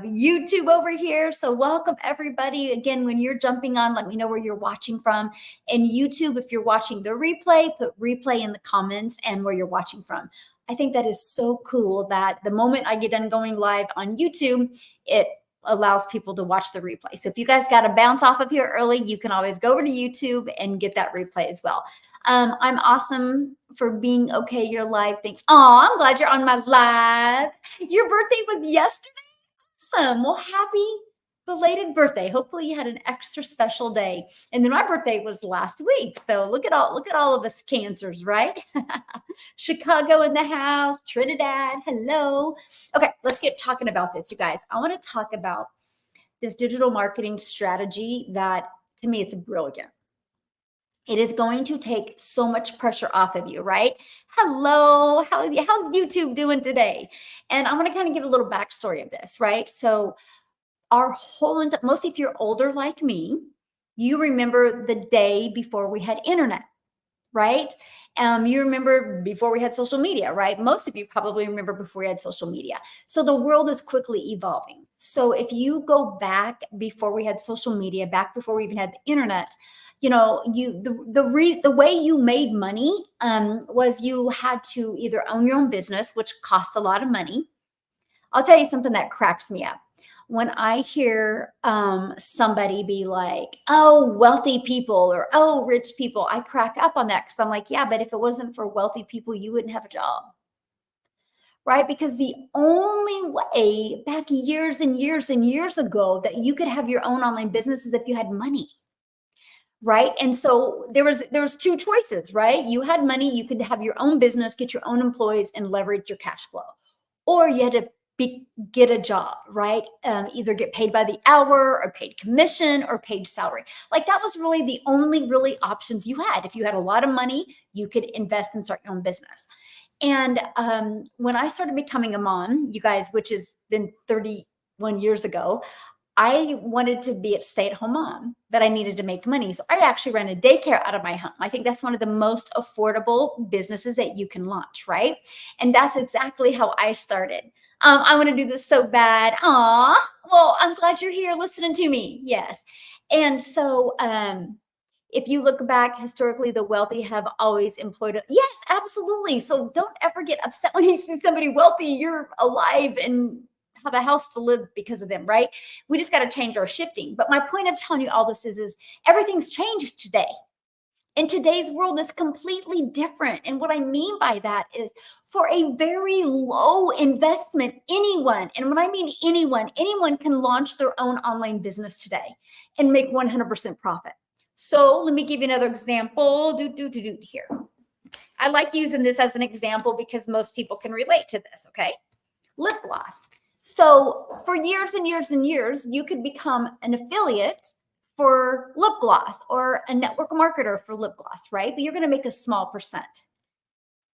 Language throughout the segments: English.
YouTube over here. So welcome everybody. Again, when you're jumping on, let me know where you're watching from. And YouTube, if you're watching the replay, put replay in the comments and where you're watching from. I think that is so cool that the moment I get done going live on YouTube, it allows people to watch the replay. So if you guys got to bounce off of here early, you can always go over to YouTube and get that replay as well. I'm awesome for being okay. You're live. Thanks. Oh, I'm glad you're on my live. Your birthday was yesterday. Awesome. Well, happy belated birthday. Hopefully you had an extra special day. And then my birthday was last week. So look at all of us cancers, right? Chicago in the house, Trinidad. Hello. Okay, let's get talking about this, you guys. I want to talk about this digital marketing strategy that to me it's brilliant. It is going to take so much pressure off of you, right? Hello, how's YouTube doing today? And I'm going to kind of give a little backstory of this, right? So mostly if you're older like me, you remember the day before we had internet, right? You remember before we had social media, right? Most of you probably remember before we had social media. So the world is quickly evolving. So if you go back before we had social media, back before we even had the internet, you know, the way you made money was you had to either own your own business, which costs a lot of money. I'll tell you something that cracks me up. When I hear somebody be like, oh, wealthy people or oh, rich people, I crack up on that because I'm like, yeah, but if it wasn't for wealthy people, you wouldn't have a job. Right? Because the only way back years and years and years ago that you could have your own online business is if you had money. Right. And so there was two choices, right? You had money, you could have your own business, get your own employees and leverage your cash flow. Or you had to get a job, right? Either get paid by the hour or paid commission or paid salary. Like that was really the only really options you had. If you had a lot of money, you could invest and start your own business. And when I started becoming a mom, you guys, which has been 31 years ago, I wanted to be a stay-at-home mom, but I needed to make money. So I actually ran a daycare out of my home. I think that's one of the most affordable businesses that you can launch, right? And that's exactly how I started. I want to do this so bad. Aw, well, I'm glad you're here listening to me. Yes. And so if you look back historically, the wealthy have always employed. Yes, absolutely. So don't ever get upset when you see somebody wealthy. You're alive and have a house to live because of them, right? We just got to change our shifting. But my point of telling you all this is everything's changed today. And today's world is completely different. And what I mean by that is for a very low investment, anyone, and when I mean anyone can launch their own online business today and make 100% profit. So let me give you another example. Here. I like using this as an example because most people can relate to this, okay? Lip gloss. So for years and years and years, you could become an affiliate for lip gloss or a network marketer for lip gloss, right? But you're going to make a small percent.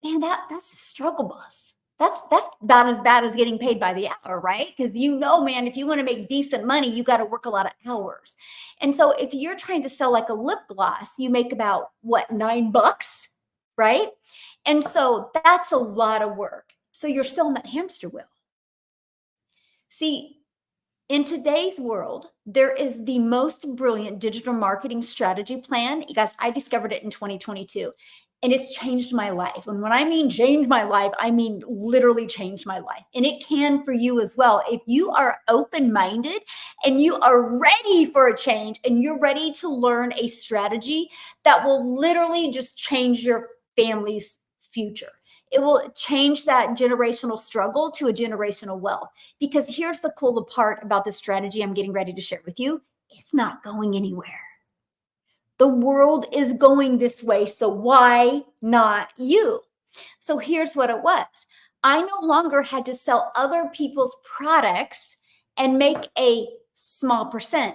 Man, that's a struggle bus. That's about as bad as getting paid by the hour, right? Because man, if you want to make decent money, you got to work a lot of hours. And so if you're trying to sell like a lip gloss, you make about what, $9, right? And so that's a lot of work. So you're still in that hamster wheel. See, in today's world, there is the most brilliant digital marketing strategy plan. You guys, I discovered it in 2022 and it's changed my life. And when I mean change my life, I mean literally change my life. And it can for you as well. If you are open-minded and you are ready for a change and you're ready to learn a strategy that will literally just change your family's future. It will change that generational struggle to a generational wealth. Because here's the cool part about this strategy I'm getting ready to share with you. It's not going anywhere. The world is going this way. So why not you? So here's what it was. I no longer had to sell other people's products and make a small percent.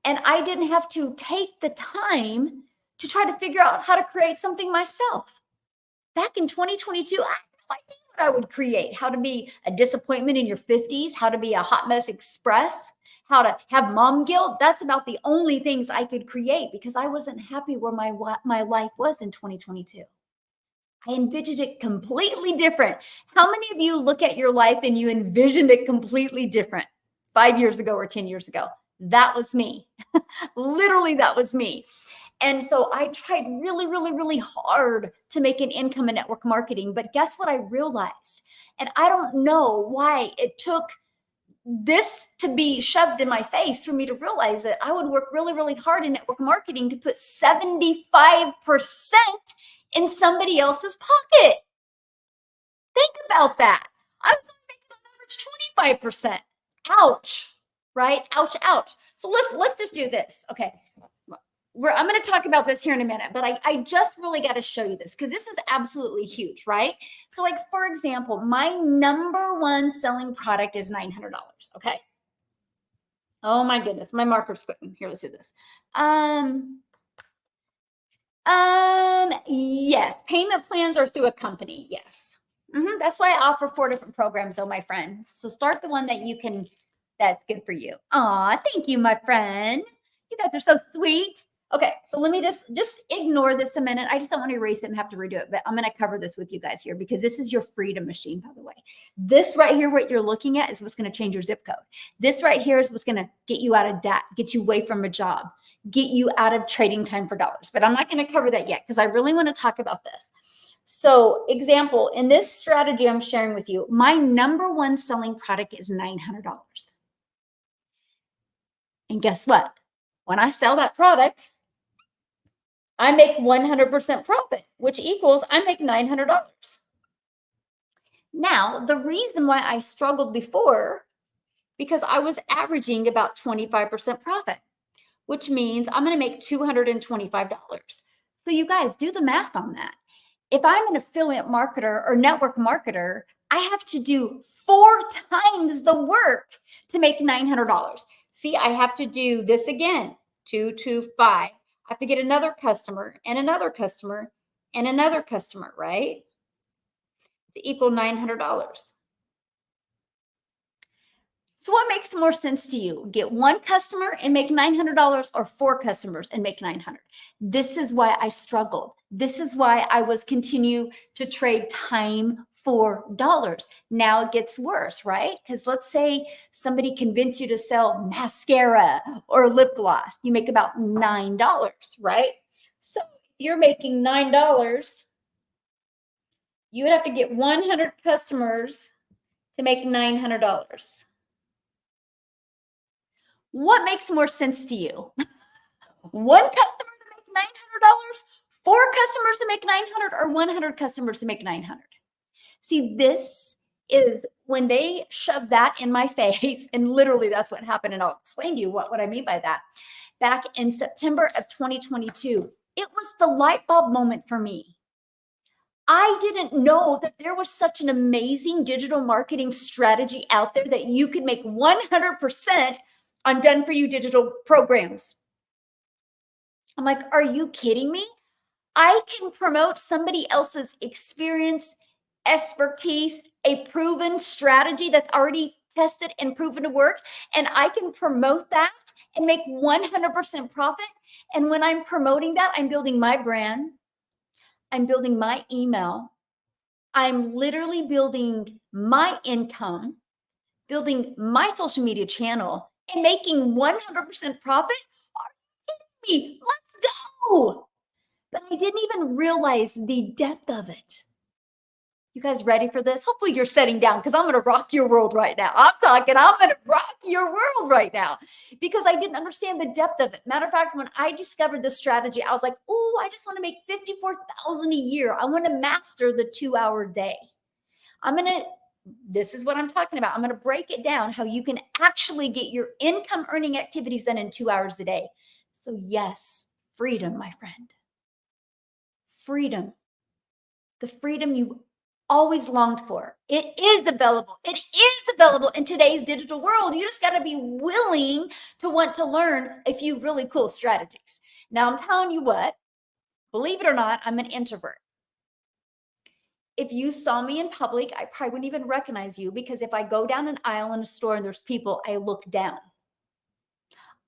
And I didn't have to take the time to try to figure out how to create something myself. Back in 2022, I had no idea what I would create. How to be a disappointment in your 50s, how to be a hot mess express, how to have mom guilt. That's about the only things I could create because I wasn't happy where my life was in 2022. I envisioned it completely different. How many of you look at your life and you envisioned it completely different 5 years ago or 10 years ago? That was me. Literally, that was me. And so I tried really, really, really hard to make an income in network marketing. But guess what I realized? And I don't know why it took this to be shoved in my face for me to realize that I would work really, really hard in network marketing to put 75% in somebody else's pocket. Think about that. I was making on average 25%. Ouch. Right? Ouch, ouch. So let's just do this. Okay. I'm going to talk about this here in a minute, but I just really got to show you this because this is absolutely huge, right? So like, for example, my number one selling product is $900. Okay. Oh my goodness. My marker's quitting. Here, let's do this. Yes. Payment plans are through a company. Yes. That's why I offer 4 different programs though, my friend. So start the one that you can, that's good for you. Aw, thank you, my friend. You guys are so sweet. Okay, so let me just ignore this a minute. I just don't want to erase it and have to redo it, but I'm going to cover this with you guys here because this is your freedom machine, by the way. This right here, what you're looking at is what's going to change your zip code. This right here is what's going to get you out of debt, get you away from a job, get you out of trading time for dollars. But I'm not going to cover that yet because I really want to talk about this. So example, in this strategy I'm sharing with you, my number one selling product is $900. And guess what? When I sell that product, I make 100% profit, which equals I make $900. Now, the reason why I struggled before, because I was averaging about 25% profit, which means I'm going to make $225. So you guys do the math on that. If I'm an affiliate marketer or network marketer, I have to do 4 times the work to make $900. See, I have to do this again, 2, 2, 5. I have to get another customer and another customer and another customer, right? To equal $900. So what makes more sense to you? Get 1 customer and make $900 or 4 customers and make $900? This is why I struggled. This is why I was continue to trade time for dollars. Now it gets worse, right? Because let's say somebody convinced you to sell mascara or lip gloss. You make about $9, right? So if you're making $9, you would have to get 100 customers to make $900. What makes more sense to you? 1 customer to make $900, 4 customers to make $900, or 100 customers to make $900? See, this is when they shove that in my face, and literally that's what happened. And I'll explain to you what I mean by that. Back in September of 2022, it was the light bulb moment for me. I didn't know that there was such an amazing digital marketing strategy out there that you could make 100% on done for you digital programs. I'm like, are you kidding me? I can promote somebody else's experience, expertise, a proven strategy that's already tested and proven to work. And I can promote that and make 100% profit. And when I'm promoting that, I'm building my brand. I'm building my email. I'm literally building my income, building my social media channel, and making 100% profit. Are you kidding me? Let's go. But I didn't even realize the depth of it. You guys ready for this? Hopefully you're sitting down because I'm going to rock your world right now. I'm going to rock your world right now because I didn't understand the depth of it. Matter of fact, when I discovered this strategy, I was like, oh, I just want to make $54,000 a year. I want to master the 2-hour day. This is what I'm talking about. I'm going to break it down how you can actually get your income earning activities done in 2 hours a day. So yes, freedom, my friend. Freedom. The freedom you always longed for. It is available. It is available in today's digital world. You just got to be willing to want to learn a few really cool strategies. Now, I'm telling you what, believe it or not, I'm an introvert. If you saw me in public, I probably wouldn't even recognize you because if I go down an aisle in a store and there's people, I look down.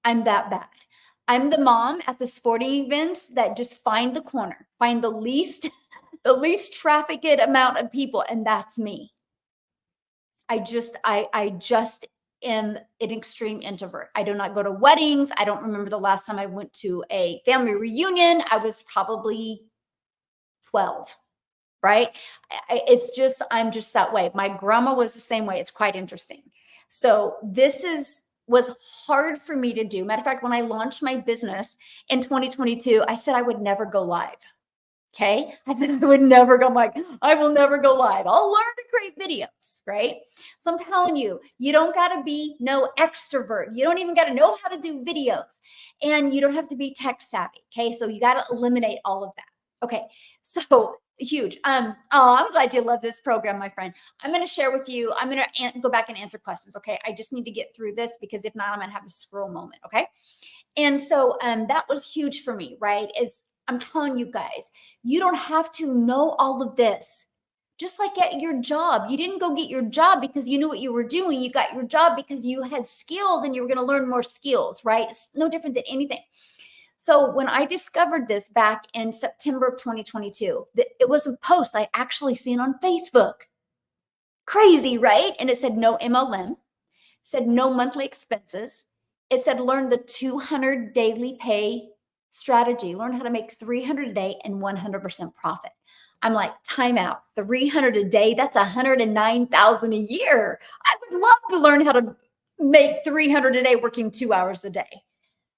I'm that bad. I'm the mom at the sporting events that just find the corner, find the least the least trafficked amount of people, and that's me. I just am an extreme introvert. I do not go to weddings. I don't remember the last time I went to a family reunion. I was probably 12, right? It's just, I'm just that way. My grandma was the same way. It's quite interesting. So was hard for me to do. Matter of fact, when I launched my business in 2022, I said I would never go live. Okay. I said I would never go, like, I will never go live. I'll learn to create videos, right? So I'm telling you, you don't got to be no extrovert. You don't even got to know how to do videos, and you don't have to be tech savvy. Okay. So you got to eliminate all of that. Okay. So huge. Oh, I'm glad you love this program, my friend. I'm going to share with you. I'm going to go back and answer questions. Okay. I just need to get through this because if not, I'm going to have a scroll moment. Okay. And so that was huge for me, right? Is I'm telling you guys, you don't have to know all of this. Just like at your job, you didn't go get your job because you knew what you were doing. You got your job because you had skills and you were going to learn more skills, right? It's no different than anything. So when I discovered this back in September of 2022, it was a post I actually seen on Facebook. Crazy, right? And it said no MLM, said no monthly expenses. It said learn the 200 daily pay strategy, learn how to make 300 a day and 100% profit. I'm like, time out. 300 a day, that's 109,000 a year. I would love to learn how to make 300 a day working 2 hours a day.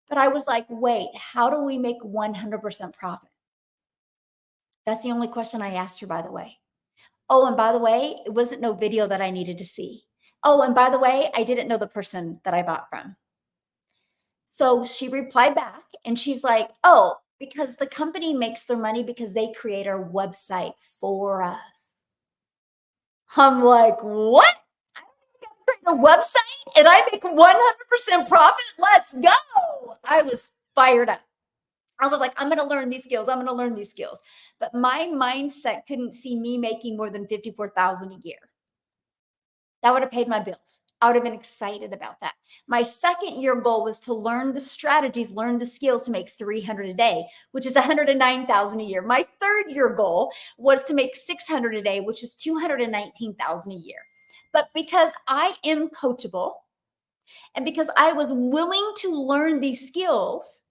But I was like, wait, how do we make 100% profit? That's the only question I asked her, by the way. Oh, and by the way, it wasn't no video that I needed to see. Oh, and by the way, I didn't know the person that I bought from. So she replied back and she's like, oh, because the company makes their money because they create our website for us. I'm like, what? I don't create a website and I make 100% profit? Let's go. I was fired up. I was like, I'm going to learn these skills. I'm going to learn these skills. But my mindset couldn't see me making more than 54,000 a year. That would have paid my bills. I would have been excited about that. My second year goal was to learn the strategies, learn the skills to make 300 a day, which is 109,000 a year. My third year goal was to make 600 a day, which is 219,000 a year. But because I am coachable and because I was willing to learn these skills,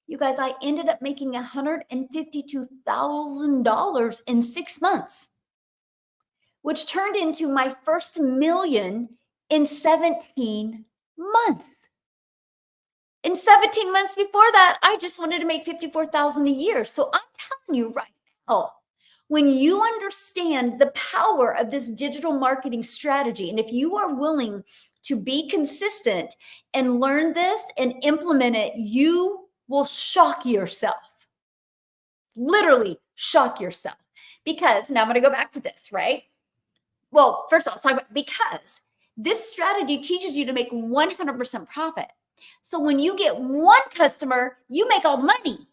you guys, I ended up making $152,000 in 6 months, which turned into my first million in 17 months. In 17 months before that, I just wanted to make 54,000 a year. So I'm telling you right now, when you understand the power of this digital marketing strategy, and if you are willing to be consistent and learn this and implement it, you will shock yourself. Literally shock yourself. Because now I'm going to go back to this, right? Well, first of all, let's talk about because this strategy teaches you to make 100% profit. So when you get one customer, you make all the money.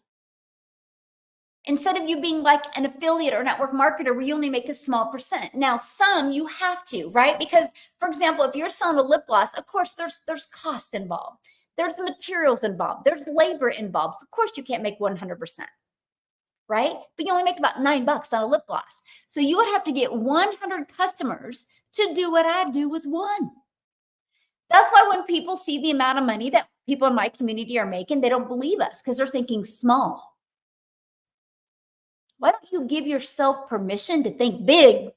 Instead of you being like an affiliate or network marketer where you only make a small percent. Now, some you have to, right? Because, for example, if you're selling a lip gloss, of course, there's cost involved. There's materials involved. There's labor involved. Of course, you can't make 100%. Right? But you only make about $9 on a lip gloss. So you would have to get 100 customers to do what I do with one. That's why when people see the amount of money that people in my community are making, they don't believe us because they're thinking small. Why don't you give yourself permission to think big?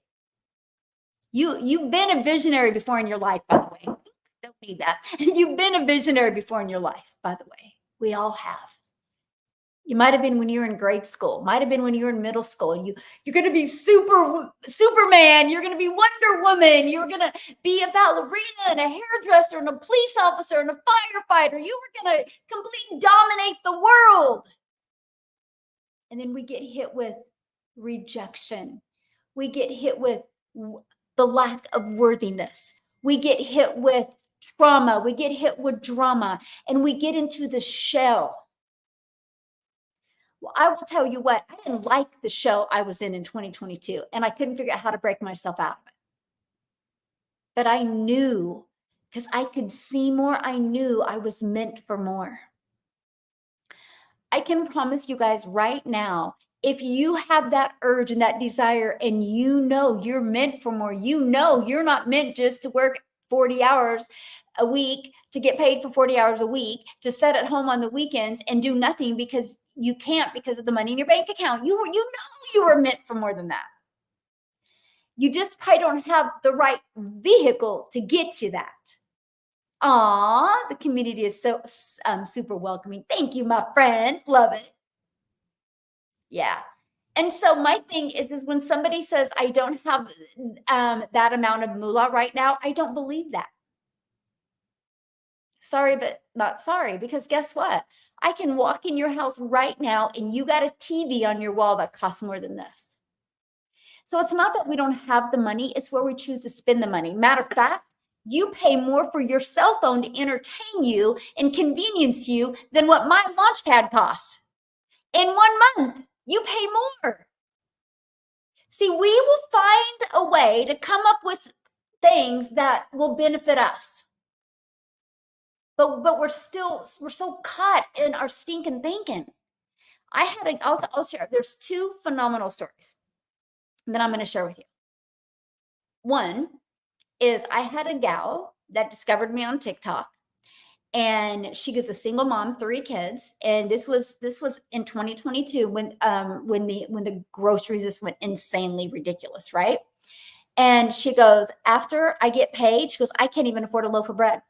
You've been a visionary before in your life, by the way. Don't need that. You've been a visionary before in your life, by the way. We all have. You might have been when you were in grade school, might have been when you were in middle school, and you're going to be Superman, you're going to be Wonder Woman, you're going to be a ballerina and a hairdresser and a police officer and a firefighter. You were going to completely dominate the world. And then we get hit with rejection. We get hit with the lack of worthiness. We get hit with trauma. We get hit with drama, and we get into the shell. Well, I will tell you what, I didn't like the shell I was in 2022, and I couldn't figure out how to break myself out of it. But I knew, because I could see more, I knew I was meant for more. I can promise you guys right now, If you have that urge and that desire, and you know you're meant for more, you know you're not meant just to work 40 hours a week, to get paid for 40 hours a week, to sit at home on the weekends and do nothing because you can't, because of the money in your bank account. You know you were meant for more than that. You just probably don't have the right vehicle to get you that. Aw, the community is so super welcoming. Thank you, my friend. Love it. Yeah. And so my thing is when somebody says, I don't have that amount of moolah right now, I don't believe that. Sorry, but not sorry, because guess what? I can walk in your house right now and you got a TV on your wall that costs more than this. So it's not that we don't have the money, it's where we choose to spend the money. Matter of fact, you pay more for your cell phone to entertain you and convenience you than what my launch pad costs. In 1 month, you pay more. See, we will find a way to come up with things that will benefit us. But we're so caught in our stinking thinking. I'll share. There's two phenomenal stories that I'm going to share with you. One is I had a gal that discovered me on TikTok, and she was a single mom, 3 kids, and this was in 2022 when the groceries just went insanely ridiculous, right? And she goes, after I get paid, she goes, I can't even afford a loaf of bread.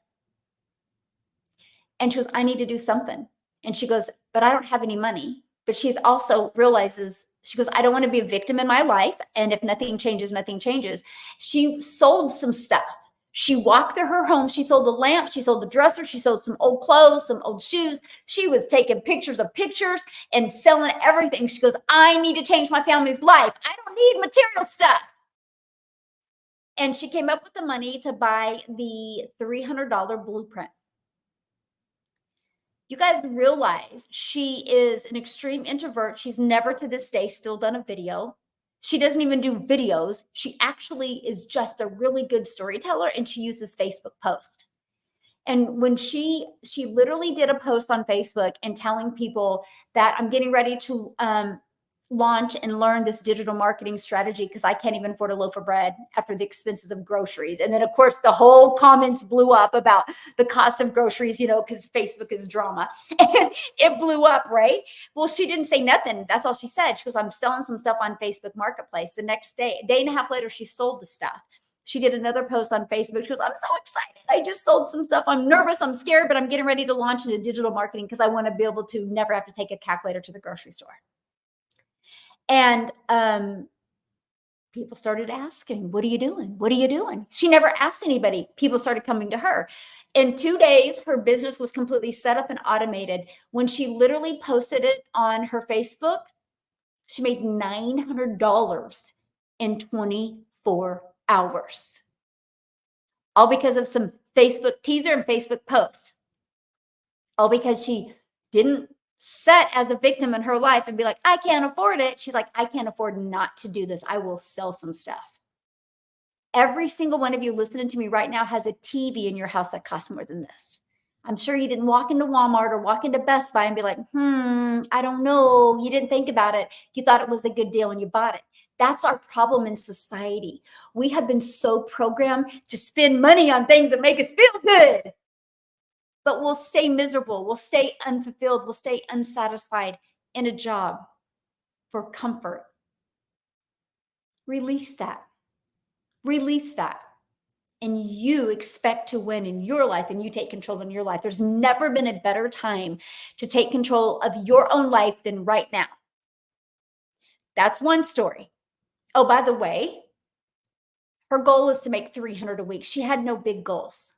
And she goes, I need to do something. And she goes, but I don't have any money. But she's also realizes, she goes, I don't want to be a victim in my life. And if nothing changes, nothing changes. She sold some stuff. She walked through her home. She sold the lamp. She sold the dresser. She sold some old clothes, some old shoes. She was taking pictures of pictures and selling everything. She goes, I need to change my family's life. I don't need material stuff. And she came up with the money to buy the $300 blueprint. You guys realize she is an extreme introvert. She's never to this day still done a video. She doesn't even do videos. She actually is just a really good storyteller, and she uses Facebook posts. And when she literally did a post on Facebook and telling people that I'm getting ready to launch and learn this digital marketing strategy because I can't even afford a loaf of bread after the expenses of groceries. And then of course the whole comments blew up about the cost of groceries, because Facebook is drama. And it blew up, right? Well, she didn't say nothing. That's all she said. She goes, I'm selling some stuff on Facebook Marketplace. The next day, a day and a half later, she sold the stuff. She did another post on Facebook. She goes, I'm so excited. I just sold some stuff. I'm nervous. I'm scared, but I'm getting ready to launch into digital marketing because I want to be able to never have to take a calculator to the grocery store. And people started asking, what are you doing? What are you doing? She never asked anybody. People started coming to her. In 2 days, her business was completely set up and automated. When she literally posted it on her Facebook, she made $900 in 24 hours. All because of some Facebook teaser and Facebook posts. All because she didn't set as a victim in her life and be like, I can't afford it. She's like, I can't afford not to do this. I will sell some stuff. Every single one of you listening to me right now has a TV in your house that costs more than this. I'm sure you didn't walk into Walmart or walk into Best Buy and be like, I don't know. You didn't think about it. You thought it was a good deal and you bought it. That's our problem in society. We have been so programmed to spend money on things that make us feel good. But we'll stay miserable. We'll stay unfulfilled. We'll stay unsatisfied in a job for comfort. Release that. Release that. And you expect to win in your life, and you take control in your life. There's never been a better time to take control of your own life than right now. That's one story. Oh, by the way, her goal is to make 300 a week. She had no big goals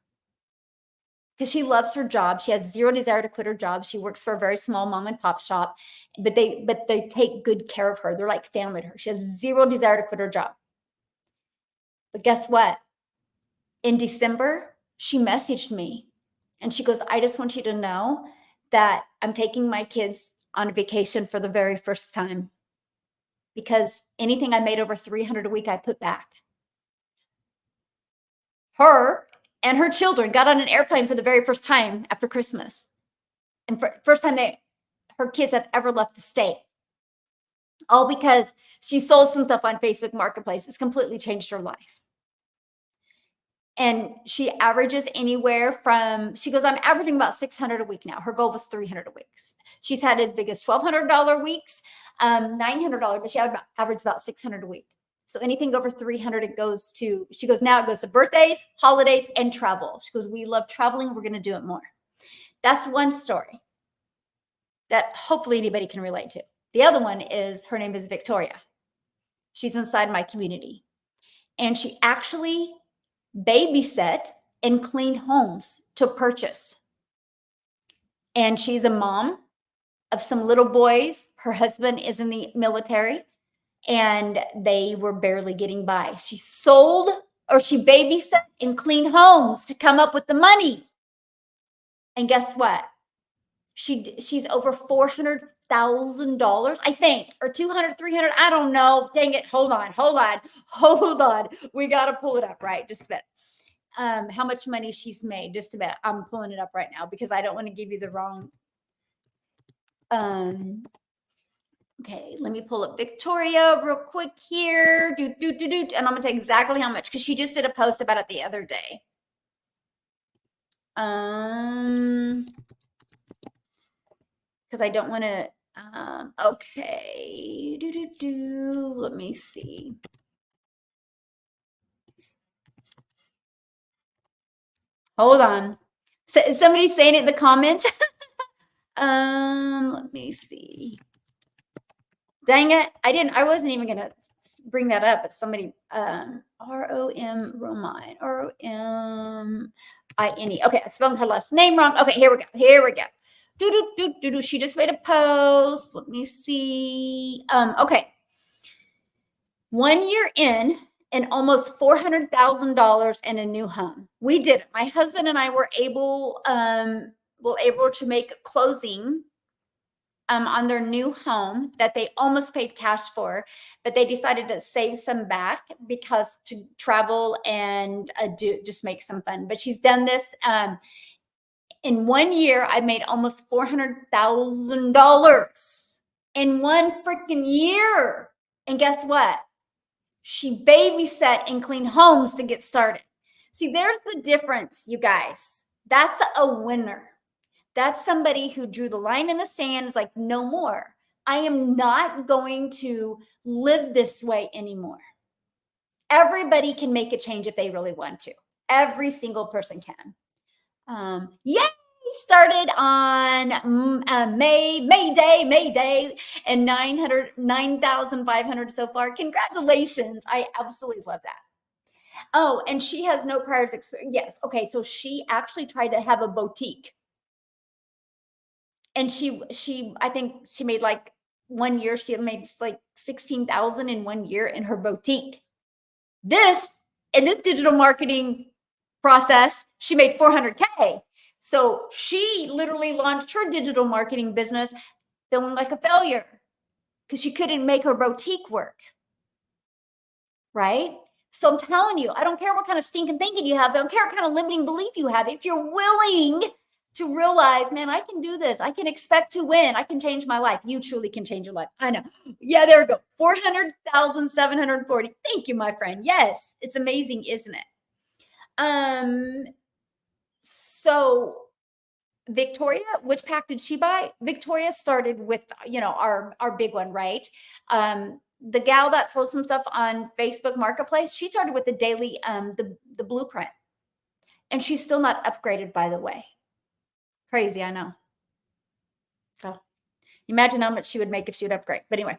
because she loves her job. She has zero desire to quit her job. She works for a very small mom and pop shop, but they take good care of her. They're like family to her. She has zero desire to quit her job. But guess what? In December, she messaged me and she goes, I just want you to know that I'm taking my kids on a vacation for the very first time because anything I made over 300 a week, I put back. Her and her children got on an airplane for the very first time after Christmas. And for first time her kids have ever left the state. all because she sold some stuff on Facebook Marketplace. It's completely changed her life. And she averages anywhere from, she goes, I'm averaging about 600 a week now. Her goal was 300 a week. She's had as big as $1,200 weeks, $900, but she averaged about 600 a week. So anything over 300, it goes to, she goes, now it goes to birthdays, holidays, and travel. She goes, we love traveling. We're going to do it more. That's one story that hopefully anybody can relate to. The other one is, her name is Victoria. She's inside my community. And she actually babysat and cleaned homes to purchase. And she's a mom of some little boys. Her husband is in the military and they were barely getting by. She sold, or she babysat and cleaned homes to come up with the money. And guess what? She's over $400,000, I think, or 200, 300. I don't know. Dang it. Hold on. We got to pull it up, right? Just a bit. How much money she's made. Just a bit. I'm pulling it up right now because I don't want to give you the wrong. Okay, let me pull up Victoria real quick here. And I'm gonna tell you exactly how much, because she just did a post about it the other day. Because I don't want to. Okay. Let me see. Hold on. Is somebody saying it in the comments? Let me see. Dang it. I wasn't even gonna bring that up, but somebody R-O-M Romine. R-O-M-I-N-E. Okay, I spelled her last name wrong. Okay, here we go. She just made a post. Let me see. Okay. 1 year in, and almost $400,000 in a new home. We did it. My husband and I were able to make a closing on their new home that they almost paid cash for, but they decided to save some back because to travel and just make some fun. But she's done this. In 1 year, I made almost $400,000 in one freaking year. And guess what? She babysat and cleaned homes to get started. See, there's the difference, you guys. That's a winner. That's somebody who drew the line in the sand. It's like, no more. I am not going to live this way anymore. Everybody can make a change if they really want to. Every single person can. Yay! Started on May Day, and 9,500 so far. Congratulations. I absolutely love that. Oh, and she has no prior experience. Yes. Okay. So she actually tried to have a boutique. And she I think she made like 1 year, she made like 16,000 in 1 year in her boutique. In this digital marketing process, she made 400K. So she literally launched her digital marketing business feeling like a failure because she couldn't make her boutique work. Right? So I'm telling you, I don't care what kind of stinking thinking you have. I don't care what kind of limiting belief you have. If you're willing to realize, man, I can do this. I can expect to win. I can change my life. You truly can change your life. I know. Yeah, there we go. 400,740. Thank you, my friend. Yes, it's amazing, isn't it? So Victoria, which pack did she buy? Victoria started with, our big one, right? The gal that sold some stuff on Facebook Marketplace, she started with the daily, the blueprint, and she's still not upgraded, by the way. Crazy, I know. So imagine how much she would make if she would upgrade. But anyway,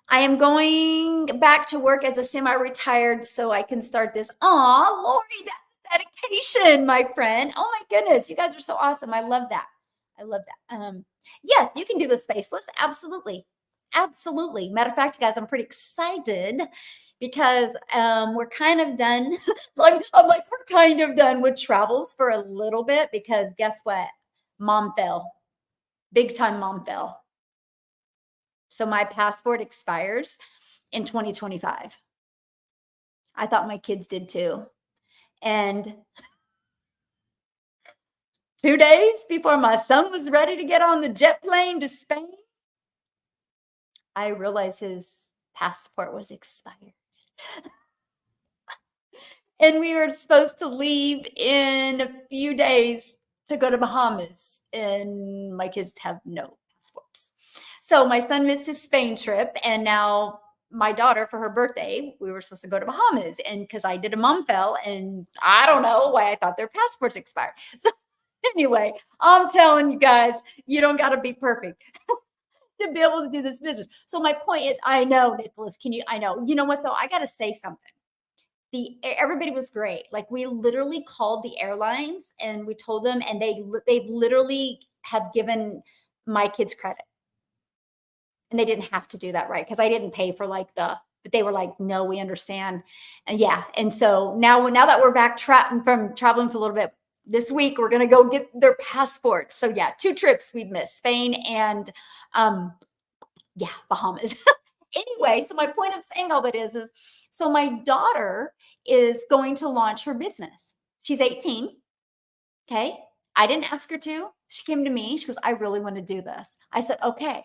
I am going back to work as a semi-retired so I can start this. Aw, Lori, that's dedication, my friend. Oh my goodness, you guys are so awesome. I love that. Yes, you can do the spaceless. Absolutely. Matter of fact, guys, I'm pretty excited because we're kind of done. I'm like, we're kind of done with travels for a little bit because guess what? Mom fell. Big time mom fell. So my passport expires in 2025. I thought my kids did too. And 2 days before my son was ready to get on the jet plane to Spain, I realized his passport was expired. And we were supposed to leave in a few days to go to Bahamas, and my kids have no passports. So my son missed his Spain trip, and now my daughter, for her birthday, we were supposed to go to Bahamas, and because I did a mom fell, and I don't know why I thought their passports expired. So anyway, I'm telling you guys, you don't got to be perfect to be able to do this business. So my point is, I know, Nicholas, I know, you know what though? I got to say something. Everybody was great. Like, we literally called the airlines and we told them, and they literally have given my kids credit, and they didn't have to do that, right? Because I didn't pay for but they were like, no, we understand. And yeah, and so now that we're back from traveling for a little bit this week, we're gonna go get their passports. So yeah, 2 trips we've missed: Spain and yeah, Bahamas. Anyway, so my point of saying all that is so my daughter is going to launch her business. She's 18. Okay. I didn't ask her to. She came to me. She goes, I really want to do this. I said, okay,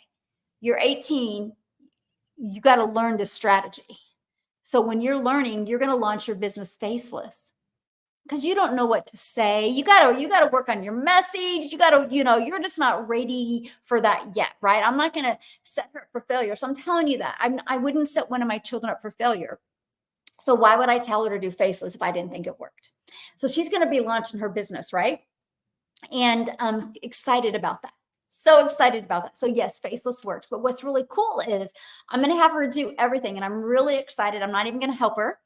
you're 18. You got to learn this strategy. So when you're learning, you're going to launch your business faceless, because you don't know what to say. You got to work on your message. You got to, you're just not ready for that yet, right? I'm not going to set her up for failure. So I'm telling you that I wouldn't set one of my children up for failure. So why would I tell her to do faceless if I didn't think it worked? So she's going to be launching her business, right? And I'm excited about that. So excited about that. So yes, faceless works. But what's really cool is I'm going to have her do everything. And I'm really excited. I'm not even going to help her.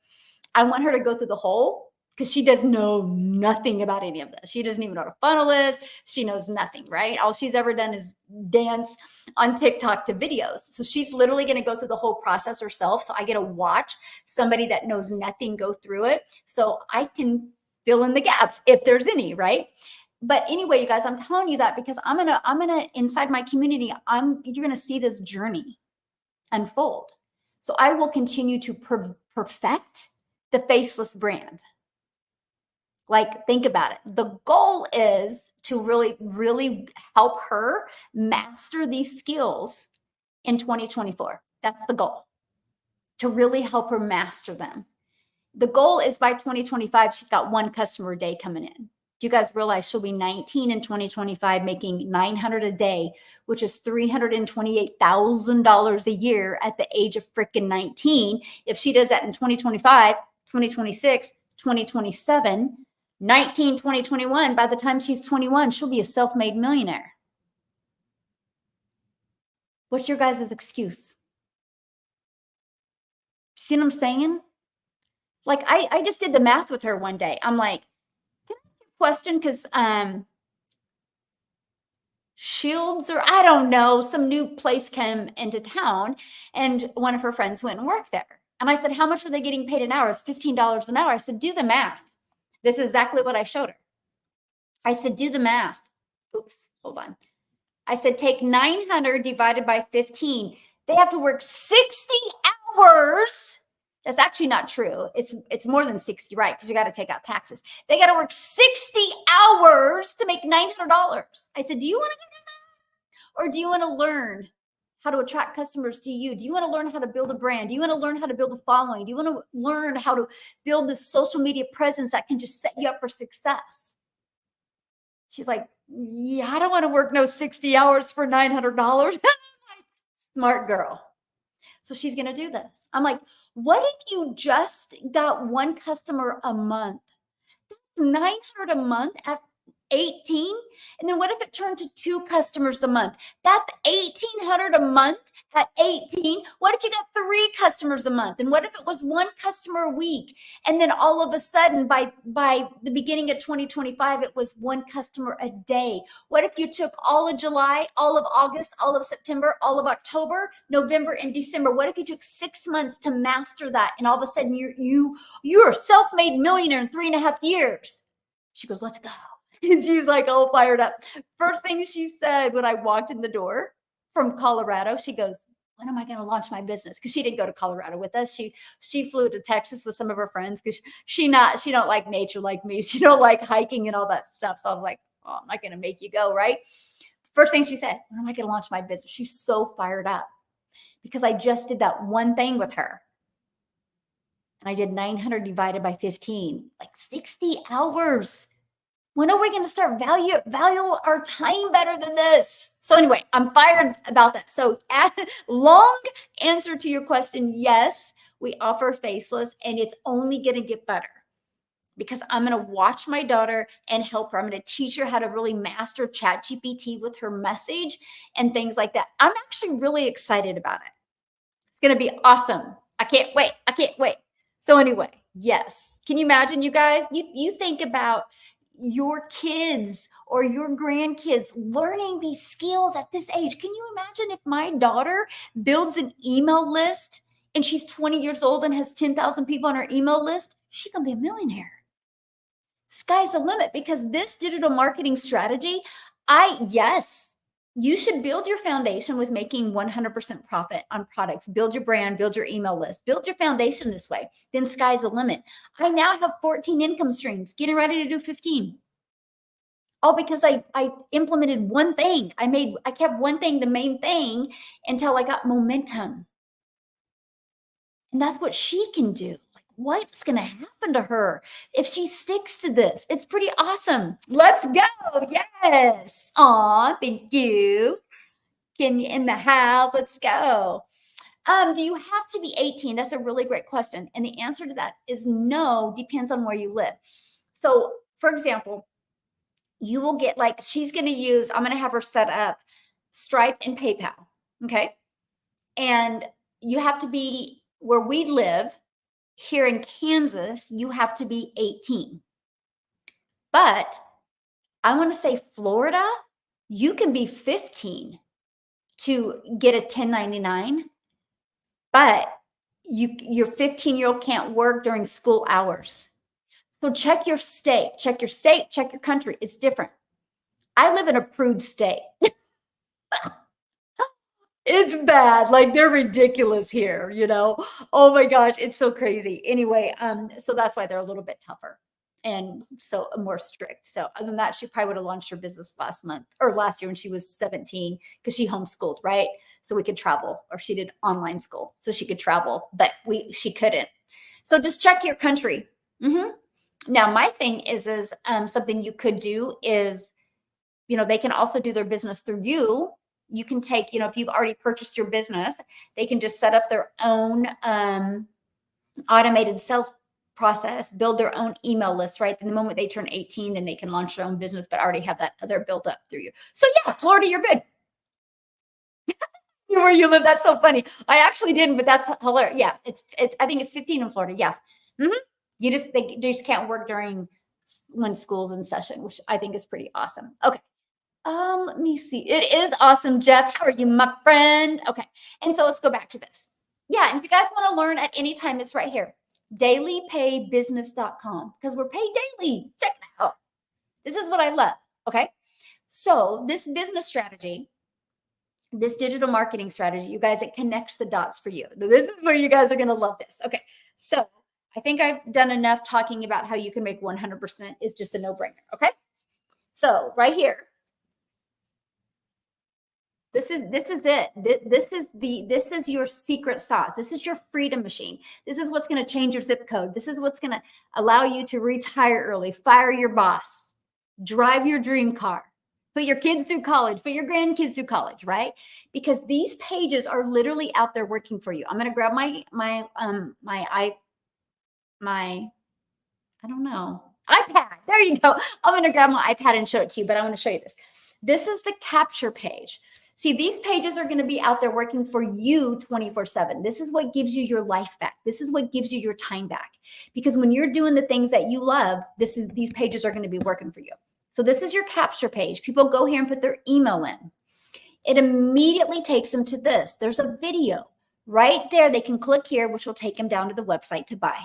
I want her to go through the whole, because she does know nothing about any of this. She doesn't even know what a funnel is. She knows nothing, right? All she's ever done is dance on TikTok to videos. So she's literally going to go through the whole process herself. So I get to watch somebody that knows nothing go through it, so I can fill in the gaps if there's any, right? But anyway, you guys, I'm telling you that because I'm gonna inside my community, you're gonna see this journey unfold. So I will continue to perfect the faceless brand. Like, think about it. The goal is to really, really help her master these skills in 2024. That's the goal, to really help her master them. The goal is by 2025, she's got 1 customer a day coming in. Do you guys realize she'll be 19 in 2025, making $900 a day, which is $328,000 a year at the age of freaking 19. If she does that in 2025, 2026, 2027, 19, 2021, by the time she's 21, she'll be a self-made millionaire. What's your guys' excuse? See what I'm saying? Like, I just did the math with her one day. I'm like, can I ask you a question? Because Shields, or I don't know, some new place came into town, and one of her friends went and worked there. And I said, how much are they getting paid an hour? It's $15 an hour. I said, do the math. This is exactly what I showed her. I said, do the math. Oops, hold on. I said, take 900 divided by 15. They have to work 60 hours. That's actually not true. It's more than 60, right? Because you got to take out taxes. They got to work 60 hours to make $900. I said, do you want to do that? Or do you want to learn how to attract customers to you? Do you want to learn how to build a brand? Do you want to learn how to build a following? Do you want to learn how to build this social media presence that can just set you up for success? She's like, yeah, I don't want to work no 60 hours for $900. Smart girl. So she's going to do this. I'm like, what if you just got 1 customer a month? That's $900 a month at 18. And then what if it turned to 2 customers a month? That's $1,800 a month at 18. What if you got 3 customers a month? And what if it was 1 customer a week? And then all of a sudden, by the beginning of 2025, it was 1 customer a day. What if you took all of July, all of August, all of September, all of October, November, and December? What if you took 6 months to master that, and all of a sudden you're a self-made millionaire in 3.5 years? She goes, let's go. And she's like all fired up. First thing she said when I walked in the door from Colorado, she goes, when am I going to launch my business? Because she didn't go to Colorado with us. She flew to Texas with some of her friends, because she don't like nature like me. She don't like hiking and all that stuff. So I was like, oh, I'm not going to make you go, right? First thing she said, when am I going to launch my business? She's so fired up because I just did that one thing with her. And I did 900 divided by 15, like 60 hours. When are we going to start value our time better than this? So anyway, I'm fired about that. So long answer to your question, yes, we offer faceless and it's only going to get better because I'm going to watch my daughter and help her. I'm going to teach her how to really master ChatGPT with her message and things like that. I'm actually really excited about it. It's going to be awesome. I can't wait. I can't wait. So anyway, yes. Can you imagine, you guys? You think about your kids or your grandkids learning these skills at this age. Can you imagine if my daughter builds an email list and she's 20 years old and has 10,000 people on her email list? She's going to be a millionaire. Sky's the limit because this digital marketing strategy, yes, you should build your foundation with making 100% profit on products. Build your brand, build your email list, build your foundation this way. Then sky's the limit. I now have 14 income streams, getting ready to do 15. All because I implemented one thing. I kept one thing the main thing until I got momentum. And that's what she can do. Like, what's going to happen to her if she sticks to this? It's pretty awesome. Let's go. Yes. Aw, thank you. Can you in the house? Let's go. Do you have to be 18? That's a really great question. And the answer to that is no, depends on where you live. So, for example, you will get like, she's going to use, I'm going to have her set up Stripe and PayPal. Okay. And you have to be where we live here in Kansas, you have to be 18. But I want to say Florida, you can be 15 to get a 1099, but your 15-year-old can't work during school hours. So check your state, check your country. It's different. I live in a prude state. It's bad. Like they're ridiculous here, you know? Oh my gosh, it's so crazy. Anyway, so that's why they're a little bit tougher and so more strict. So other than that, she probably would have launched her business last year when she was 17 because she homeschooled, right? So we could travel, or she did online school so she could travel, but she couldn't. So just check your country. Now my thing is something you could do is, they can also do their business through you. You can take, if you've already purchased your business, they can just set up their own automated sales process, build their own email list, right? And the moment they turn 18, then they can launch their own business, but already have that other built up through you. So yeah, Florida, you're good. Where you live, that's so funny. I actually didn't, but that's hilarious. Yeah, I think it's 15 in Florida. Yeah. They just can't work when school's in session, which I think is pretty awesome. Okay. Let me see. It is awesome, Jeff. How are you, my friend? Okay. And so let's go back to this. Yeah. And if you guys want to learn at any time, it's right here. dailypaybusiness.com because we're paid daily. Check it out. This is what I love. Okay. So this business strategy, this digital marketing strategy, you guys, it connects the dots for you. This is where you guys are going to love this. Okay. So I think I've done enough talking about how you can make 100% is just a no-brainer. Okay. So right here, this is it. This is your secret sauce. This is your freedom machine. This is what's going to change your zip code. This is what's going to allow you to retire early, fire your boss, drive your dream car, put your kids through college, put your grandkids through college, right? Because these pages are literally out there working for you. I'm going to grab my I don't know, iPad. There you go. I'm going to grab my iPad and show it to you, but I want to show you this. This is the capture page. See, these pages are going to be out there working for you 24/7. This is what gives you your life back. This is what gives you your time back. Because when you're doing the things that you love, these pages are going to be working for you. So this is your capture page. People go here and put their email in. It immediately takes them to this. There's a video right there. They can click here, which will take them down to the website to buy.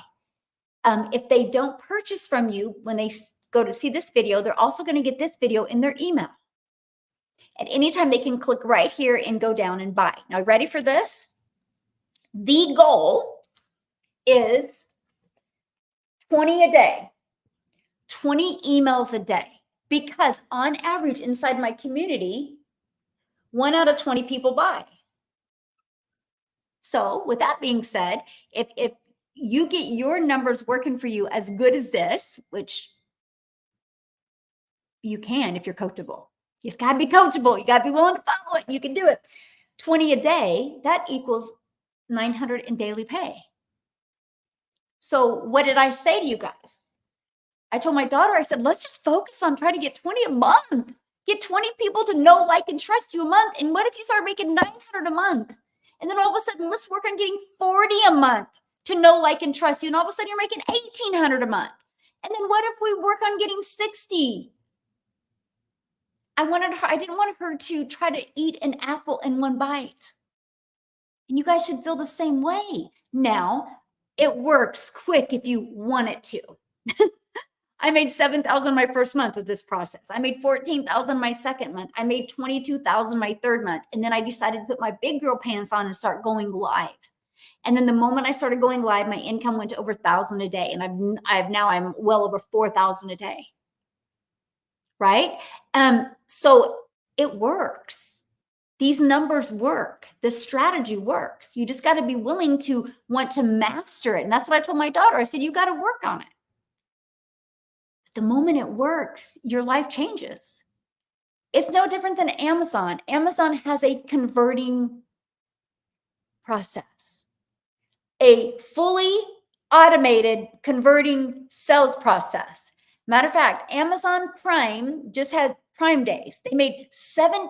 If they don't purchase from you, when they go to see this video, they're also going to get this video in their email. At any time, they can click right here and go down and buy. Now, ready for this? The goal is 20 a day, 20 emails a day. because on average inside my community, 1 out of 20 people buy. So with that being said, if you get your numbers working for you as good as this, which you can if you're coachable. You've got to be coachable. You got to be willing to follow it. You can do it. 20 a day, that equals 900 in daily pay. So what did I say to you guys? I told my daughter, I said, let's just focus on trying to get 20 a month. Get 20 people to know, like, and trust you a month. And what if you start making 900 a month? And then all of a sudden, let's work on getting 40 a month to know, like, and trust you. And all of a sudden, you're making 1,800 a month. And then what if we work on getting 60? I didn't want her to try to eat an apple in one bite. And you guys should feel the same way. Now, it works quick if you want it to. I made 7,000 my first month with this process. I made 14,000 my second month. I made 22,000 my third month. And then I decided to put my big girl pants on and start going live. And then the moment I started going live, my income went to over 1,000 a day. And I'm well over 4,000 a day. Right? So it works. These numbers work. This strategy works. You just got to be willing to want to master it. And that's what I told my daughter. I said, you got to work on it. The moment it works, your life changes. It's no different than Amazon. Amazon has a converting process, a fully automated converting sales process. Matter of fact, Amazon Prime just had Prime Days. They made $17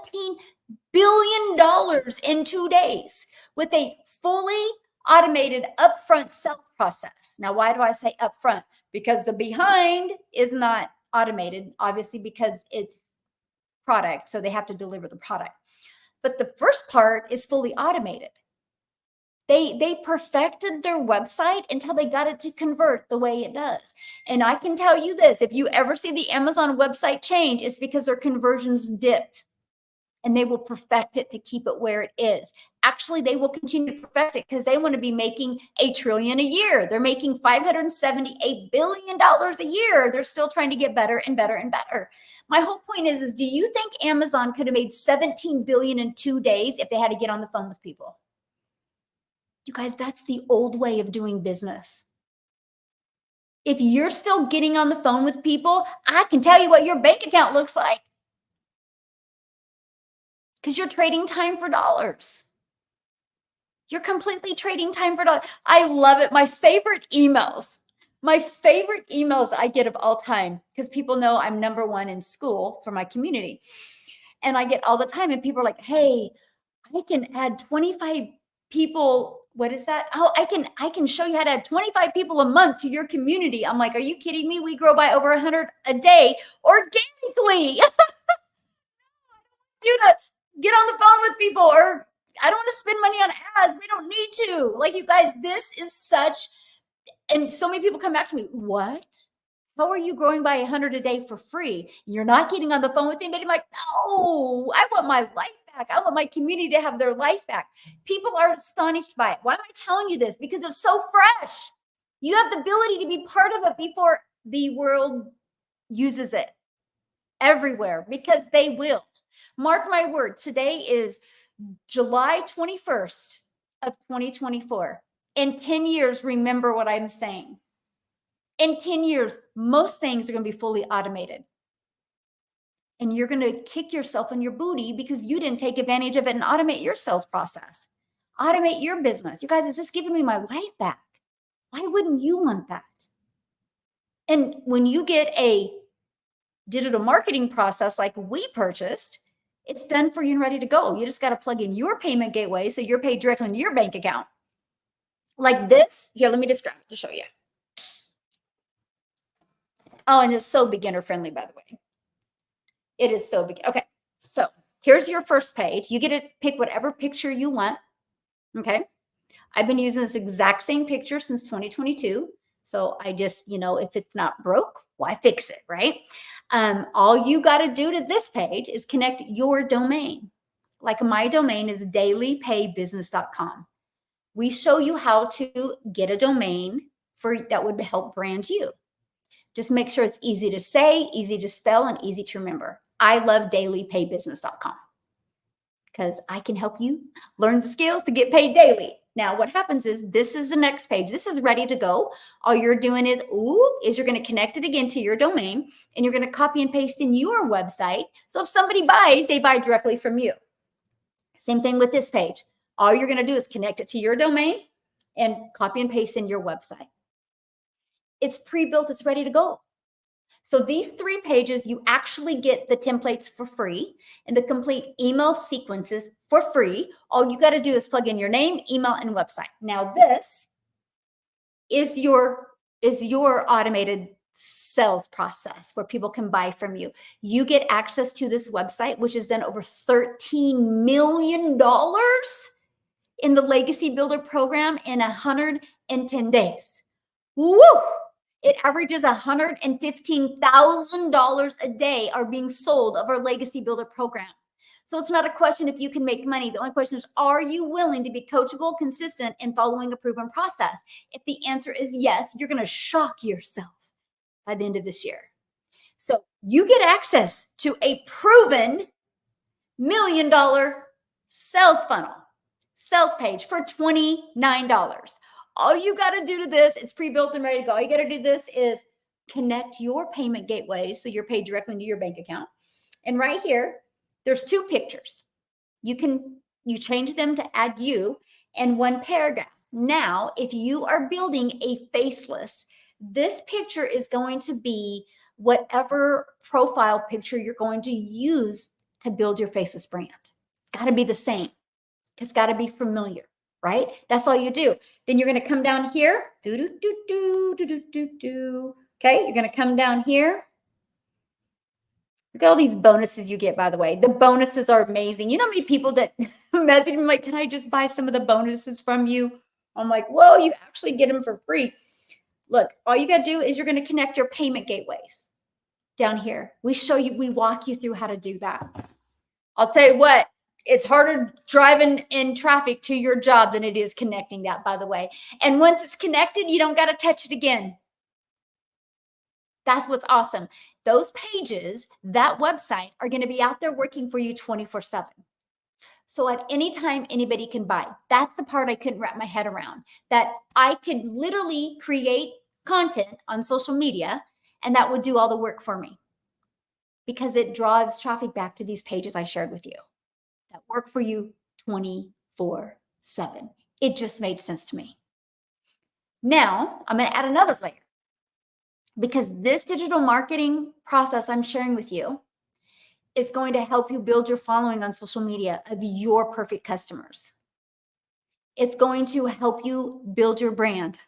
billion in 2 days with a fully automated upfront sales process. Now, why do I say upfront? Because the behind is not automated, obviously, because it's product. So they have to deliver the product. But the first part is fully automated. They perfected their website until they got it to convert the way it does. And I can tell you this, if you ever see the Amazon website change, it's because their conversions dipped. And they will perfect it to keep it where it is. Actually, they will continue to perfect it because they want to be making $1 trillion a year. They're making $578 billion a year. They're still trying to get better and better and better. My whole point is do you think Amazon could have made $17 billion in 2 days if they had to get on the phone with people? You guys, that's the old way of doing business. If you're still getting on the phone with people, I can tell you what your bank account looks like. Because you're trading time for dollars. You're completely trading time for dollars. I love it. My favorite emails I get of all time, because people know I'm #1 in school for my community. And I get all the time, and people are like, hey, I can add 25 people. What is that? Oh, I can show you how to add 25 people a month to your community. I'm like, are you kidding me? We grow by over 100 a day organically. You to get on the phone with people, or I don't want to spend money on ads. We don't need to. Like, you guys, this is such, and so many people come back to me, what? How are you growing by 100 a day for free? You're not getting on the phone with anybody. I'm like, no, I want my life back. I want my community to have their life back. People are astonished by it. Why am I telling you this? Because it's so fresh. You have the ability to be part of it before the world uses it everywhere, because they will. Mark my word, today is July 21st of 2024. In 10 years, remember what I'm saying. In 10 years, most things are going to be fully automated. And you're going to kick yourself in your booty because you didn't take advantage of it and automate your sales process. Automate your business. You guys, it's just giving me my life back. Why wouldn't you want that? And when you get a digital marketing process like we purchased, it's done for you and ready to go. You just got to plug in your payment gateway so you're paid directly into your bank account. Like this. Here, let me describe it to show you. Oh, and it's so beginner friendly, by the way. It is so big. Okay, so here's your first page. You get to pick whatever picture you want. Okay, I've been using this exact same picture since 2022. So I just, if it's not broke, why fix it, right? All you got to do to this page is connect your domain. Like my domain is dailypaybusiness.com. We show you how to get a domain that would help brand you. Just make sure it's easy to say, easy to spell, and easy to remember. I love dailypaybusiness.com because I can help you learn the skills to get paid daily. Now, what happens is this is the next page. This is ready to go. All you're doing is you're going to connect it again to your domain, and you're going to copy and paste in your website. So if somebody buys, they buy directly from you. Same thing with this page. All you're going to do is connect it to your domain and copy and paste in your website. It's pre-built. It's ready to go. So these 3 pages, you actually get the templates for free and the complete email sequences for free. All you got to do is plug in your name, email, and website. Now this is your automated sales process where people can buy from you. You get access to this website, which has done over $13 million in the Legacy Builder program in 110 days. Woo! It averages $115,000 a day are being sold of our Legacy Builder program. So it's not a question if you can make money. The only question is, are you willing to be coachable, consistent, and following a proven process? If the answer is yes, you're going to shock yourself by the end of this year. So you get access to a proven $1 million sales funnel, sales page for $29. All you got to do to this, it's pre-built and ready to go. All you got to do this is connect your payment gateway so you're paid directly into your bank account. And right here, there's 2 pictures. You change them to add you and 1 paragraph. Now, if you are building a faceless, this picture is going to be whatever profile picture you're going to use to build your faceless brand. It's got to be the same. It's got to be familiar, right? That's all you do. Then you're going to come down here. Okay, you're going to come down here. Look at all these bonuses you get, by the way. The bonuses are amazing. You know how many people that message me like, can I just buy some of the bonuses from you? I'm like, well, you actually get them for free. Look, all you got to do is you're going to connect your payment gateways down here. We walk you through how to do that. I'll tell you what, it's harder driving in traffic to your job than it is connecting that, by the way. And once it's connected, you don't got to touch it again. That's what's awesome. Those pages, that website are going to be out there working for you 24/7. So at any time, anybody can buy. That's the part I couldn't wrap my head around, that I could literally create content on social media and that would do all the work for me because it drives traffic back to these pages I shared with you that work for you 24/7. It just made sense to me. Now I'm going to add another layer because this digital marketing process I'm sharing with you is going to help you build your following on social media of your perfect customers. It's going to help you build your brand.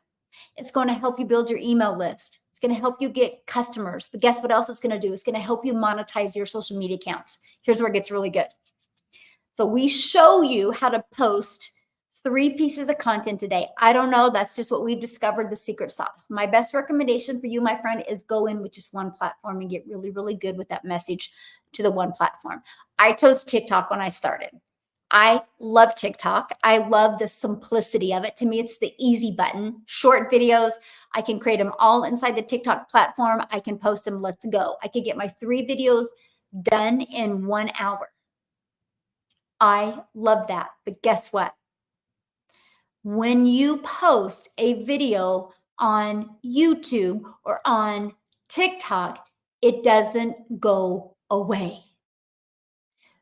It's going to help you build your email list. It's going to help you get customers. But guess what else it's going to do? It's going to help you monetize your social media accounts. Here's where it gets really good. So we show you how to post 3 pieces of content today. I don't know. That's just what we've discovered, the secret sauce. My best recommendation for you, my friend, is go in with just one platform and get really, really good with that message to the one platform. I chose TikTok when I started. I love TikTok. I love the simplicity of it. To me, it's the easy button. Short videos. I can create them all inside the TikTok platform. I can post them. Let's go. I could get my 3 videos done in 1 hour. I love that. But guess what? When you post a video on YouTube or on TikTok, it doesn't go away.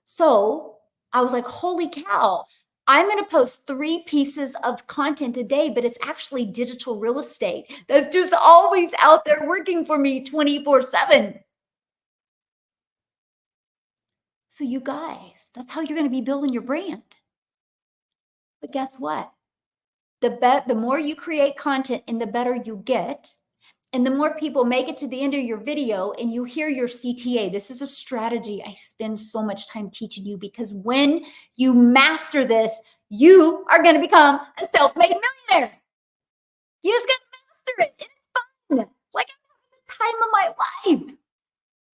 So I was like, holy cow, I'm going to post 3 pieces of content a day, but it's actually digital real estate that's just always out there working for me 24/7. So you guys, that's how you're going to be building your brand. But guess what? The more you create content and the better you get, and the more people make it to the end of your video and you hear your CTA. This is a strategy I spend so much time teaching you because when you master this, you are going to become a self-made millionaire. You just got to master it. It's fun. Like I'm having the time of my life.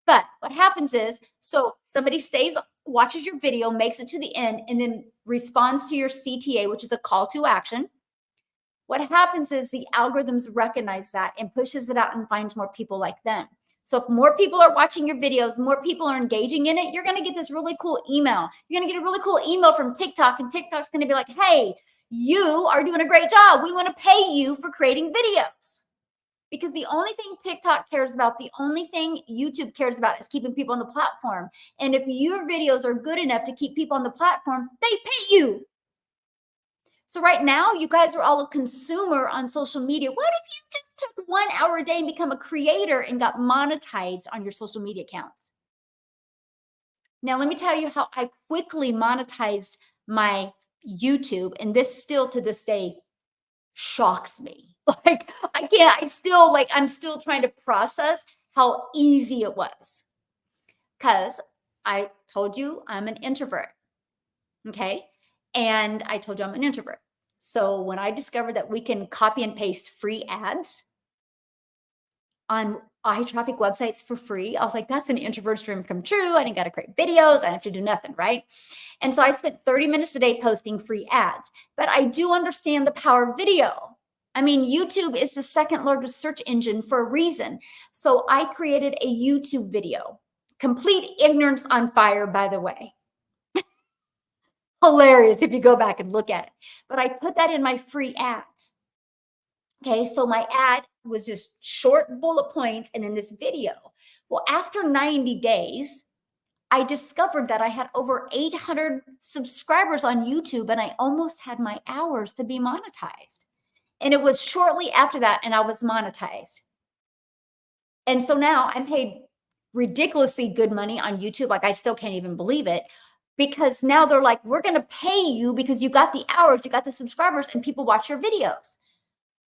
But what happens is, so somebody watches your video, makes it to the end, and then responds to your CTA, which is a call to action. What happens is the algorithms recognize that and pushes it out and finds more people like them. So if more people are watching your videos, more people are engaging in it, you're going to get this really cool email. You're going to get a really cool email from TikTok, and TikTok's going to be like, hey, you are doing a great job. We want to pay you for creating videos. Because the only thing TikTok cares about, the only thing YouTube cares about is keeping people on the platform. And if your videos are good enough to keep people on the platform, they pay you. So right now, you guys are all a consumer on social media. What if you just took 1 hour a day and become a creator and got monetized on your social media accounts? Now, let me tell you how I quickly monetized my YouTube. And this still to this day shocks me. Like I'm still trying to process how easy it was. Because I told you I'm an introvert. Okay. And I told you I'm an introvert. So when I discovered that we can copy and paste free ads on eye traffic websites for free, I was like, that's an introvert's dream come true. I didn't got to create videos. I have to do nothing. Right. And so I spent 30 minutes a day posting free ads, but I do understand the power of video. I mean, YouTube is the second largest search engine for a reason. So I created a YouTube video, complete ignorance on fire, by the way. Hilarious if you go back and look at it. But I put that in my free ads. Okay, so my ad was just short bullet points and in this video. Well, after 90 days, I discovered that I had over 800 subscribers on YouTube and I almost had my hours to be monetized. And it was shortly after that, and I was monetized. And so now I'm paid ridiculously good money on YouTube. Like I still can't even believe it, because now they're like, we're going to pay you because you got the hours, you got the subscribers, and people watch your videos.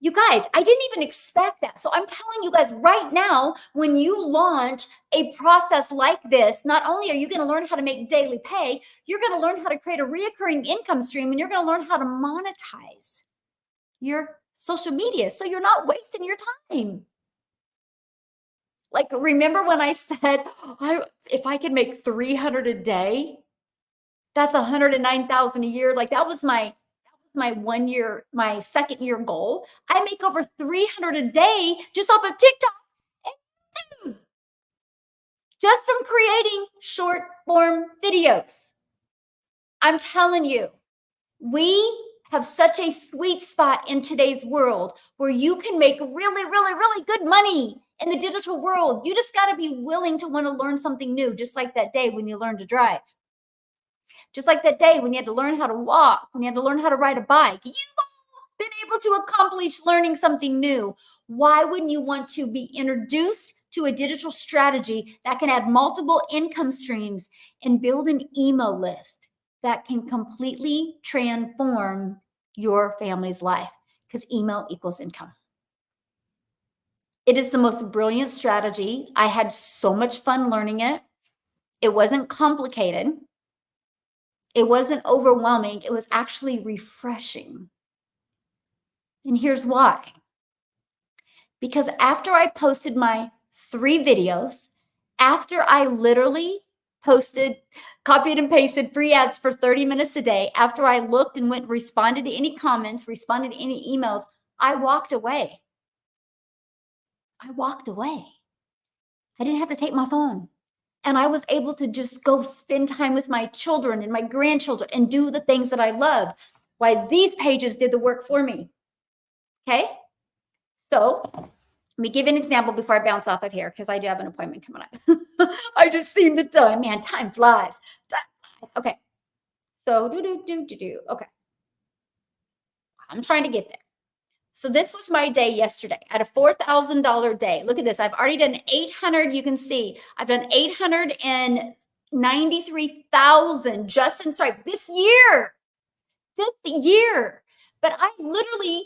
You guys, I didn't even expect that. So I'm telling you guys right now, when you launch a process like this, not only are you going to learn how to make daily pay, you're going to learn how to create a reoccurring income stream, and you're going to learn how to monetize your social media so you're not wasting your time. Like, remember when I said, if I could make 300 a day, that's 109,000 a year. Like that was my 1 year, my second year goal. I make over 300 a day just off of TikTok and YouTube, just from creating short form videos. I'm telling you, we have such a sweet spot in today's world where you can make really, really, really good money in the digital world. You just got to be willing to want to learn something new, just like that day when you learned to drive. Just like that day when you had to learn how to walk, when you had to learn how to ride a bike. You've been able to accomplish learning something new. Why wouldn't you want to be introduced to a digital strategy that can add multiple income streams and build an email list that can completely transform your family's life? Because email equals income. It is the most brilliant strategy. I had so much fun learning it. It wasn't complicated. It wasn't overwhelming. It was actually refreshing. And here's why. Because after I posted my 3 videos, after I literally posted, copied and pasted free ads for 30 minutes a day, after I looked and went, responded to any comments, responded to any emails, I walked away. I walked away. I didn't have to take my phone. And I was able to just go spend time with my children and my grandchildren and do the things that I love, while these pages did the work for me. Okay? So let me give you an example before I bounce off of here, because I do have an appointment coming up. I just seen the time. Man, time flies. Time flies. Okay. So Okay. I'm trying to get there. So this was my day yesterday. I had a $4,000 day. Look at this. I've already done 800. You can see I've done 893,000 just in Stripe this year. This year. But I literally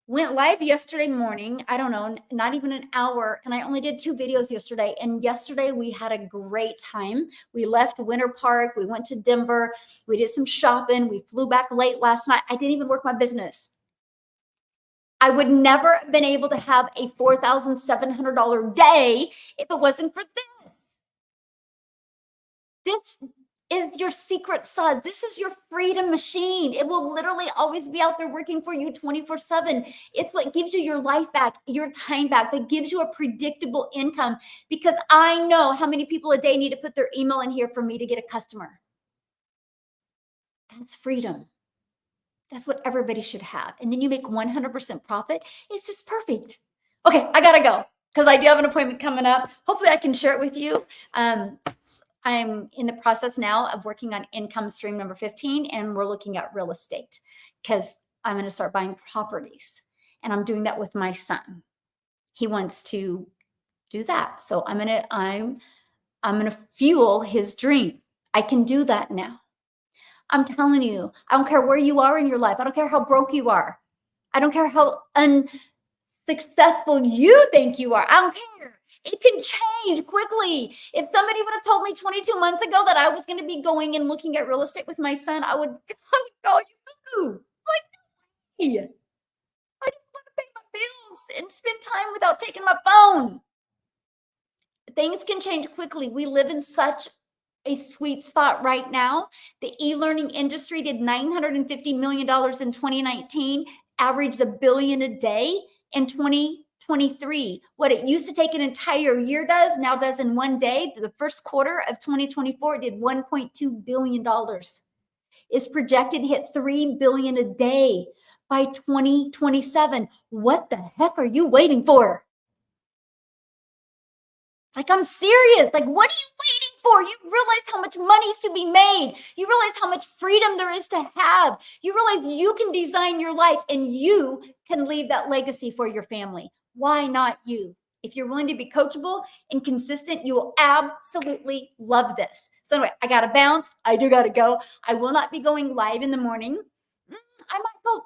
went live yesterday morning. I don't know, not even an hour. And I only did 2 videos yesterday. And yesterday we had a great time. We left Winter Park. We went to Denver. We did some shopping. We flew back late last night. I didn't even work my business. I would never have been able to have a $4,700 day if it wasn't for this. is your secret sauce. This is your freedom machine. It will literally always be out there working for you 24/7. It's what gives you your life back, your time back, that gives you a predictable income, because I know how many people a day need to put their email in here for me to get a customer. That's freedom. That's what everybody should have. And then you make 100% profit. It's just perfect. Okay, I gotta go because I do have an appointment coming up. Hopefully, I can share it with you. Um, I'm in the process now of working on income stream number 15, and we're looking at real estate because I'm going to start buying properties. And I'm doing that with my son. He wants to do that. So I'm gonna fuel his dream. I can do that now. I'm telling you, I don't care where you are in your life. I don't care how broke you are. I don't care how unsuccessful you think you are. I don't care. It can change quickly. If somebody would have told me 22 months ago that I was going to be going and looking at real estate with my son, I would go, you cuckoo. Like, hey, I just want to pay my bills and spend time without taking my phone. Things can change quickly. We live in such a sweet spot right now. The e-learning industry did $950 million in 2019, averaged $1 billion a day in 2023. What it used to take an entire year now does in one day. The first quarter of 2024 it did $1.2 billion. It's projected to hit $3 billion a day by 2027. What the heck are you waiting for? Like, I'm serious. Like, what are you waiting for? You realize how much money is to be made. You realize how much freedom there is to have. You realize you can design your life and you can leave that legacy for your family. Why not you? If you're willing to be coachable and consistent, you will absolutely love this. So anyway, I got to bounce. I do got to go. I will not be going live in the morning. I might go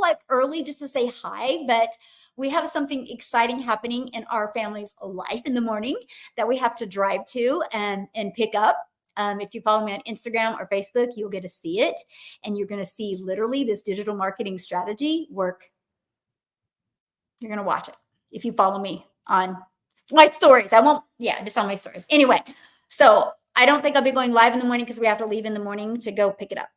live early just to say hi, but we have something exciting happening in our family's life in the morning that we have to drive to and pick up. If you follow me on Instagram or Facebook, you'll get to see it. And you're going to see literally this digital marketing strategy work. You're going to watch it if you follow me on my stories. I won't, yeah, just on my stories. Anyway, so I don't think I'll be going live in the morning because we have to leave in the morning to go pick it up.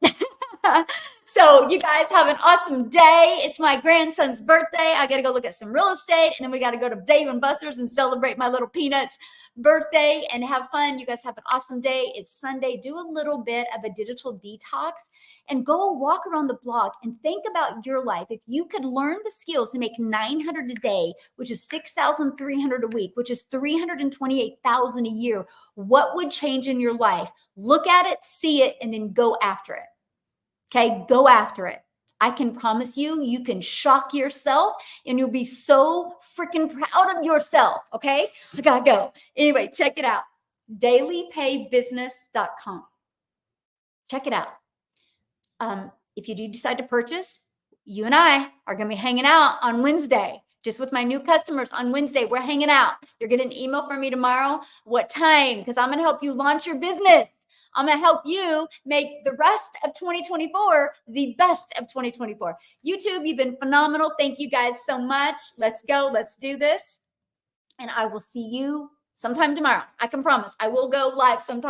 So you guys have an awesome day. It's my grandson's birthday. I got to go look at some real estate, and then we got to go to Dave and Buster's and celebrate my little Peanut's birthday and have fun. You guys have an awesome day. It's Sunday. Do a little bit of a digital detox and go walk around the block and think about your life. If you could learn the skills to make 900 a day, which is 6,300 a week, which is 328,000 a year, what would change in your life? Look at it, see it, and then go after it. Okay, go after it. I can promise you, you can shock yourself and you'll be so freaking proud of yourself. Okay, I gotta go. Anyway, check it out. dailypaybusiness.com. Check it out. If you do decide to purchase, you and I are going to be hanging out on Wednesday. Just with my new customers on Wednesday, we're hanging out. You're getting an email from me tomorrow. What time? Because I'm going to help you launch your business. I'm going to help you make the rest of 2024 the best of 2024. YouTube, you've been phenomenal. Thank you guys so much. Let's go. Let's do this. And I will see you sometime tomorrow. I can promise I will go live sometime.